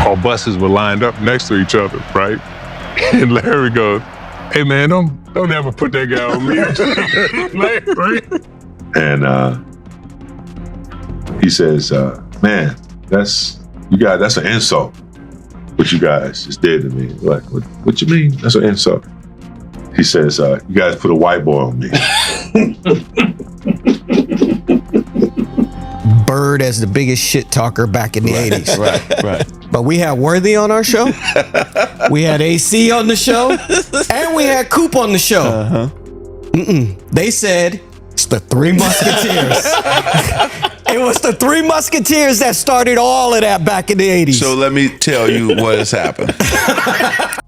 our buses were lined up next to each other, right? And Larry goes, "Hey man, don't ever put that guy on me." Right? And he says, "Man, that's an insult. What you guys just did to me." Like, what you mean? That's an insult. He says, "You guys put a white boy on me." Bird as the biggest shit talker back in the 80s. Right. But we had Worthy on our show. We had AC on the show. And we had Coop on the show. Uh-huh. They said it's the Three Musketeers. It was the Three Musketeers that started all of that back in the 80s. So let me tell you what has happened.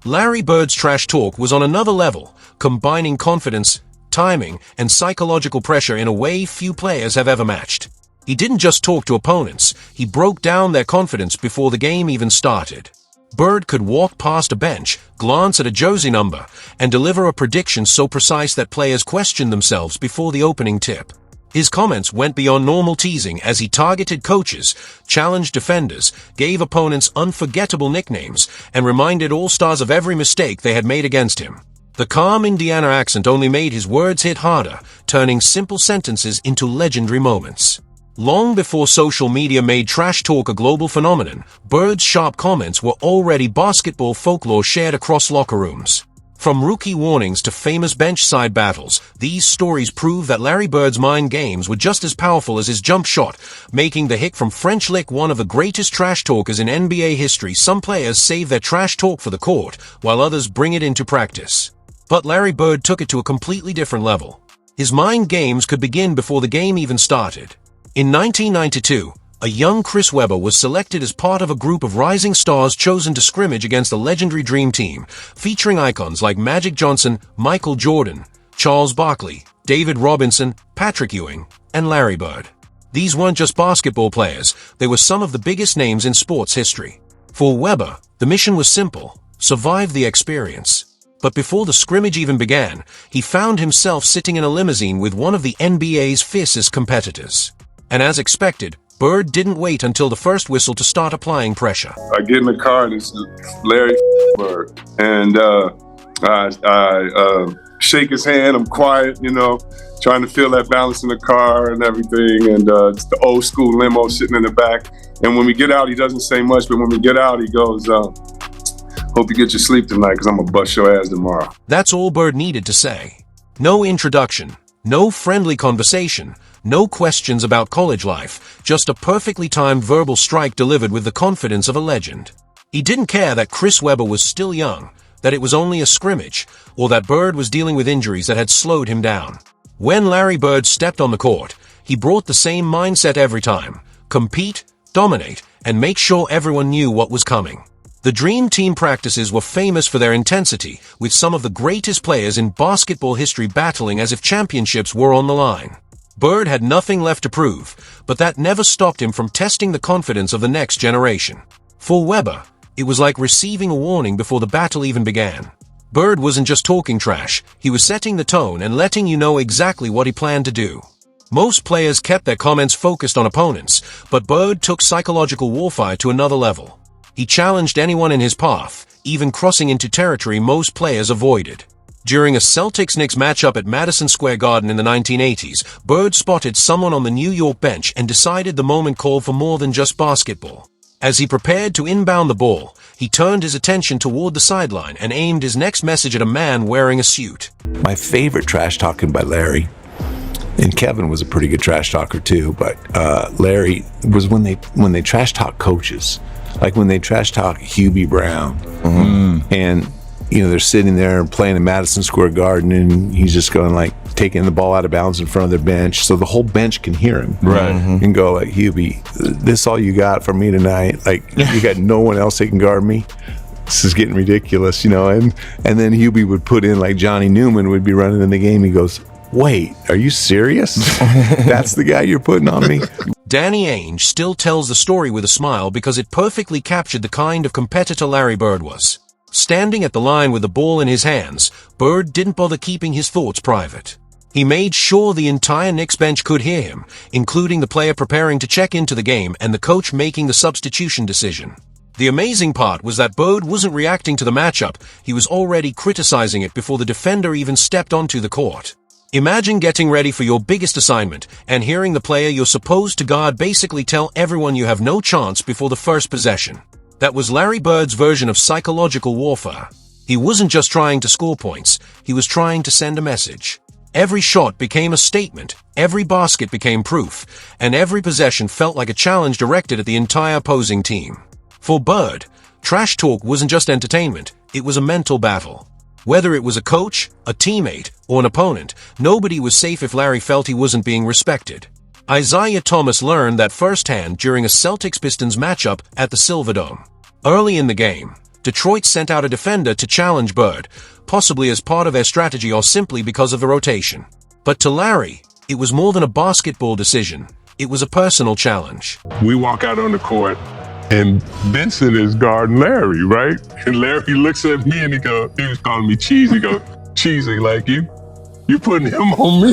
Larry Bird's trash talk was on another level, combining confidence, timing, and psychological pressure in a way few players have ever matched. He didn't just talk to opponents, he broke down their confidence before the game even started. Bird could walk past a bench, glance at a jersey number, and deliver a prediction so precise that players questioned themselves before the opening tip. His comments went beyond normal teasing as he targeted coaches, challenged defenders, gave opponents unforgettable nicknames, and reminded all-stars of every mistake they had made against him. The calm Indiana accent only made his words hit harder, turning simple sentences into legendary moments. Long before social media made trash talk a global phenomenon, Bird's sharp comments were already basketball folklore shared across locker rooms. From rookie warnings to famous bench-side battles, these stories prove that Larry Bird's mind games were just as powerful as his jump shot, making the hick from French Lick one of the greatest trash talkers in NBA history. Some players save their trash talk for the court, while others bring it into practice. But Larry Bird took it to a completely different level. His mind games could begin before the game even started. In 1992, a young Chris Webber was selected as part of a group of rising stars chosen to scrimmage against the legendary Dream Team, featuring icons like Magic Johnson, Michael Jordan, Charles Barkley, David Robinson, Patrick Ewing, and Larry Bird. These weren't just basketball players, they were some of the biggest names in sports history. For Webber, the mission was simple: survive the experience. But before the scrimmage even began, he found himself sitting in a limousine with one of the NBA's fiercest competitors. And as expected, Bird didn't wait until the first whistle to start applying pressure. I get in the car and it's Larry Bird. And I shake his hand. I'm quiet, trying to feel that balance in the car and everything. And it's the old school limo sitting in the back. And when we get out, he doesn't say much. But when we get out, he goes, "Hope you get your sleep tonight because I'm going to bust your ass tomorrow." That's all Bird needed to say. No introduction, no friendly conversation, no questions about college life, just a perfectly timed verbal strike delivered with the confidence of a legend. He didn't care that Chris Webber was still young, that it was only a scrimmage, or that Bird was dealing with injuries that had slowed him down. When Larry Bird stepped on the court, he brought the same mindset every time: compete, dominate, and make sure everyone knew what was coming. The Dream Team practices were famous for their intensity, with some of the greatest players in basketball history battling as if championships were on the line. Bird had nothing left to prove, but that never stopped him from testing the confidence of the next generation. For Webber, it was like receiving a warning before the battle even began. Bird wasn't just talking trash, he was setting the tone and letting you know exactly what he planned to do. Most players kept their comments focused on opponents, but Bird took psychological warfare to another level. He challenged anyone in his path, even crossing into territory most players avoided. During a Celtics-Knicks matchup at Madison Square Garden in the 1980s, Bird spotted someone on the New York bench and decided the moment called for more than just basketball. As he prepared to inbound the ball, he turned his attention toward the sideline and aimed his next message at a man wearing a suit. My favorite trash talking by Larry, and Kevin was a pretty good trash talker too, but Larry was when they trash talk coaches, like when they trash talk Hubie Brown, and they're sitting there and playing in Madison Square Garden, and he's just going like taking the ball out of bounds in front of their bench, so the whole bench can hear him, right? And go like, "Hubie, this all you got for me tonight? Like you got no one else that can guard me? This is getting ridiculous, And then Hubie would put in like Johnny Newman would be running in the game. He goes, "Wait, are you serious? That's the guy you're putting on me?" Danny Ainge still tells the story with a smile because it perfectly captured the kind of competitor Larry Bird was. Standing at the line with the ball in his hands, Bird didn't bother keeping his thoughts private. He made sure the entire Knicks bench could hear him, including the player preparing to check into the game and the coach making the substitution decision. The amazing part was that Bird wasn't reacting to the matchup, he was already criticizing it before the defender even stepped onto the court. Imagine getting ready for your biggest assignment and hearing the player you're supposed to guard basically tell everyone you have no chance before the first possession. That was Larry Bird's version of psychological warfare. He wasn't just trying to score points, he was trying to send a message. Every shot became a statement, every basket became proof, and every possession felt like a challenge directed at the entire opposing team. For Bird, trash talk wasn't just entertainment, it was a mental battle. Whether it was a coach, a teammate, or an opponent, nobody was safe if Larry felt he wasn't being respected. Isaiah Thomas learned that firsthand during a Celtics-Pistons matchup at the Silverdome. Early in the game, Detroit sent out a defender to challenge Bird, possibly as part of their strategy or simply because of the rotation. But to Larry, it was more than a basketball decision. It was a personal challenge. We walk out on the court, and Benson is guarding Larry, right? And Larry looks at me and he was calling me cheesy. He goes, cheesy, like you putting him on me.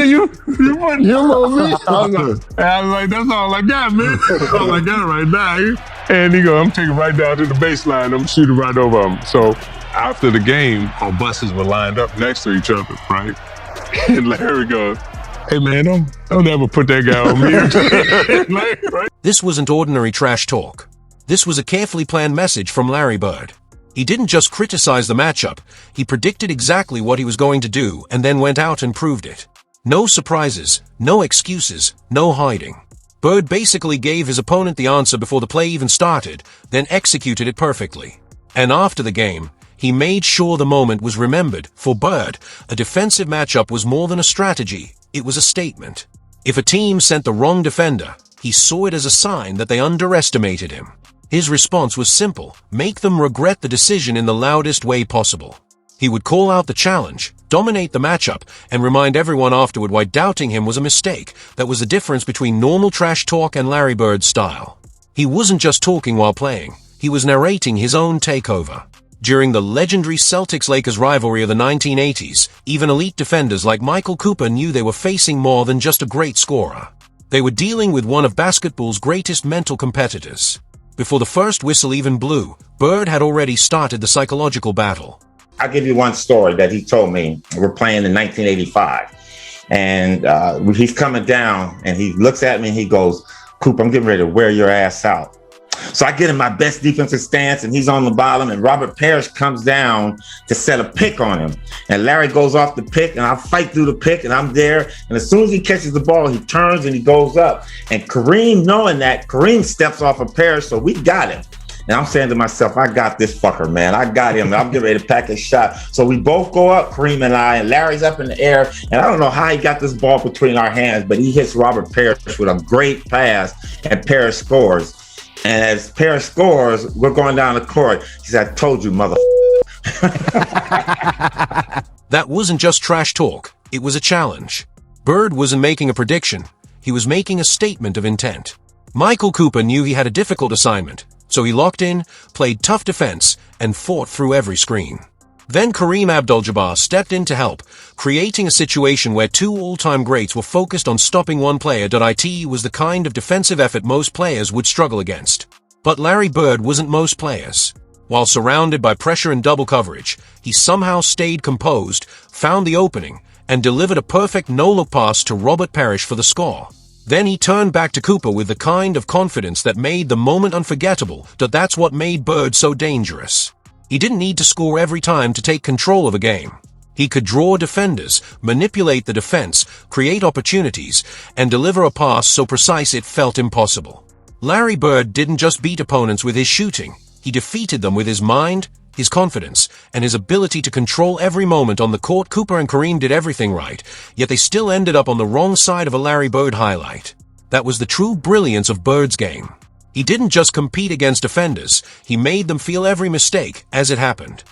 you putting him on me? I was like, that's all I got, man. That's all I got right now. And he goes, I'm taking right down to the baseline. I'm shooting right over him. So after the game, our buses were lined up next to each other, right? And Larry goes, hey man, don't ever put that guy on me. Right? This wasn't ordinary trash talk. This was a carefully planned message from Larry Bird. He didn't just criticize the matchup, he predicted exactly what he was going to do and then went out and proved it. No surprises, no excuses, no hiding. Bird basically gave his opponent the answer before the play even started, then executed it perfectly. And after the game, he made sure the moment was remembered. For Bird, a defensive matchup was more than a strategy, it was a statement. If a team sent the wrong defender, he saw it as a sign that they underestimated him. His response was simple: make them regret the decision in the loudest way possible. He would call out the challenge, dominate the matchup, and remind everyone afterward why doubting him was a mistake. That was the difference between normal trash talk and Larry Bird's style. He wasn't just talking while playing, he was narrating his own takeover. During the legendary Celtics-Lakers rivalry of the 1980s, even elite defenders like Michael Cooper knew they were facing more than just a great scorer. They were dealing with one of basketball's greatest mental competitors. Before the first whistle even blew, Bird had already started the psychological battle. I'll give you one story that he told me. We're playing in 1985, and he's coming down, and he looks at me and he goes, Coop, I'm getting ready to wear your ass out. So I get in my best defensive stance, and he's on the bottom, and Robert Parrish comes down to set a pick on him. And Larry goes off the pick, and I fight through the pick, and I'm there. And as soon as he catches the ball, he turns and he goes up. And Kareem, knowing that, Kareem steps off of Parrish, so we got him. And I'm saying to myself, I got this fucker, man. I got him. I'm getting ready to pack his shot. So we both go up, Kareem and I, and Larry's up in the air. And I don't know how he got this ball between our hands, but he hits Robert Parrish with a great pass, and Parrish scores. And as Parrish scores, we're going down the court. He said, I told you, mother. That wasn't just trash talk, it was a challenge. Bird wasn't making a prediction, he was making a statement of intent. Michael Cooper knew he had a difficult assignment, so he locked in, played tough defense, and fought through every screen. Then Kareem Abdul-Jabbar stepped in to help, creating a situation where two all-time greats were focused on stopping one player. It was the kind of defensive effort most players would struggle against. But Larry Bird wasn't most players. While surrounded by pressure and double coverage, he somehow stayed composed, found the opening, and delivered a perfect no-look pass to Robert Parrish for the score. Then he turned back to Cooper with the kind of confidence that made the moment unforgettable. That's what made Bird so dangerous. He didn't need to score every time to take control of a game. He could draw defenders, manipulate the defense, create opportunities, and deliver a pass so precise it felt impossible. Larry Bird didn't just beat opponents with his shooting, he defeated them with his mind, his confidence, and his ability to control every moment on the court. Cooper and Kareem did everything right, yet they still ended up on the wrong side of a Larry Bird highlight. That was the true brilliance of Bird's game. He didn't just compete against defenders, he made them feel every mistake as it happened.